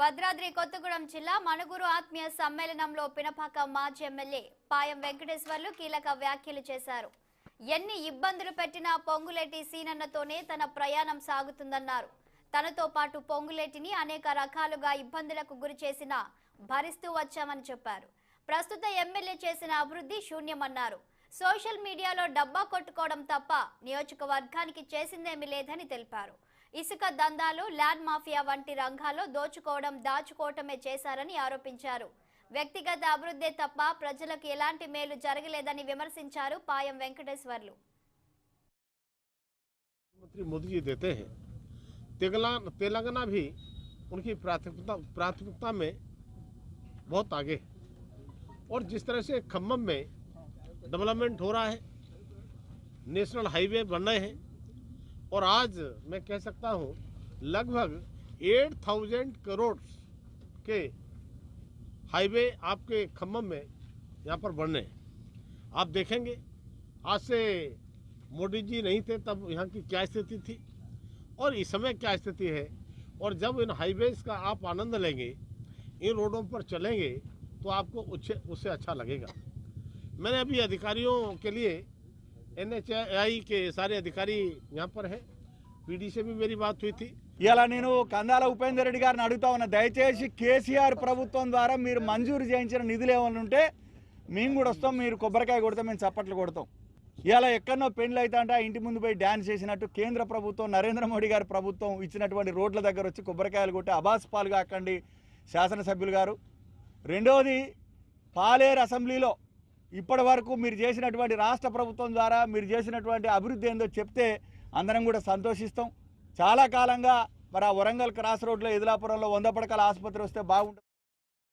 భద్రాద్రి కొత్తగూడెం జిల్లా మణుగూరు ఆత్మీయ సమ్మేళనంలో పినపాక మాజీ ఎమ్మెల్యే పాయం వెంకటేశ్వర్లు కీలక వ్యాఖ్యలు చేశారు. ఎన్ని ఇబ్బందులు పెట్టినా పొంగులేటి సీనన్నతోనే తన ప్రయాణం సాగుతుందన్నారు. తనతో పాటు పొంగులేటిని అనేక రకాలుగా ఇబ్బందులకు గురి చేసినా భరిస్తూ వచ్చామని చెప్పారు. ప్రస్తుత ఎమ్మెల్యే చేసిన అభివృద్ధి శూన్యమన్నారు. సోషల్ మీడియాలో డబ్బా కొట్టుకోవడం తప్ప నియోజకవర్గానికి చేసిందేమీ లేదని తెలిపారు. ఇసుక దందాలు, ల్యాండ్ మాఫియా వంటి రంగాల్లో దోచుకోవడం, దాచుకోవటమే చేశారని ఆరోపించారు. వ్యక్తిగత అభివృద్ధి తప్ప ప్రజలకు ఎలాంటి మేలు జరగలేదని విమర్శించారు పాయం వెంకటేశ్వర్లు. मुख्यमंत्री मोदी जी देते हैं, तेलंगाना भी उनकी प्राथमिकता में बहुत आगे, और जिस तरह से खम्मम में डेवलपमेंट हो रहा है, नेशनल हाईवे बन रहे हैं, और आज मैं कह सकता हूँ लगभग 8,000 करोड़ के हाईवे आपके खम्मम में यहाँ पर बन रहे हैं। आप देखेंगे आज से मोदी जी नहीं थे तब यहाँ की क्या स्थिति थी और इस समय क्या स्थिति है, और जब इन हाईवेज का आप आनंद लेंगे, इन रोडों पर चलेंगे, तो आपको उससे अच्छा लगेगा। मैंने अभी अधिकारियों के लिए NHAI के सारे अधिकारी यहाँ पर हैं, PD से भी मेरी बात हुई थी। ఇలా నేను కందాల ఉపేందర్ రెడ్డి గారిని అడుగుతా ఉన్నా, దయచేసి కేసీఆర్ ప్రభుత్వం ద్వారా మీరు మంజూరు చేయించిన నిధులు ఏమైనా ఉంటే మేము కూడా వస్తాం, మీరు కొబ్బరికాయ కొడతాం, మేము చప్పట్లు కొడతాం. ఇలా ఎక్కడో పెళ్లి అయితే అంటే ఆ ఇంటి ముందు పోయి డ్యాన్స్ చేసినట్టు కేంద్ర ప్రభుత్వం, నరేంద్ర మోడీ గారి ప్రభుత్వం ఇచ్చినటువంటి రోడ్ల దగ్గర వచ్చి కొబ్బరికాయలు కొట్టి అబాస్ పాలు కాకండి శాసనసభ్యులు గారు. రెండవది, పాలేరు అసెంబ్లీలో ఇప్పటి వరకు మీరు చేసినటువంటి రాష్ట్ర ప్రభుత్వం ద్వారా మీరు చేసినటువంటి అభివృద్ధి ఏందో చెప్తే అందరం కూడా సంతోషిస్తాం. చాలా కాలంగా మరి ఆ వరంగల్ క్రాస్ రోడ్లో ఎదిలాపురంలో 100 పడకల ఆసుపత్రి వస్తే బాగుంటుంది.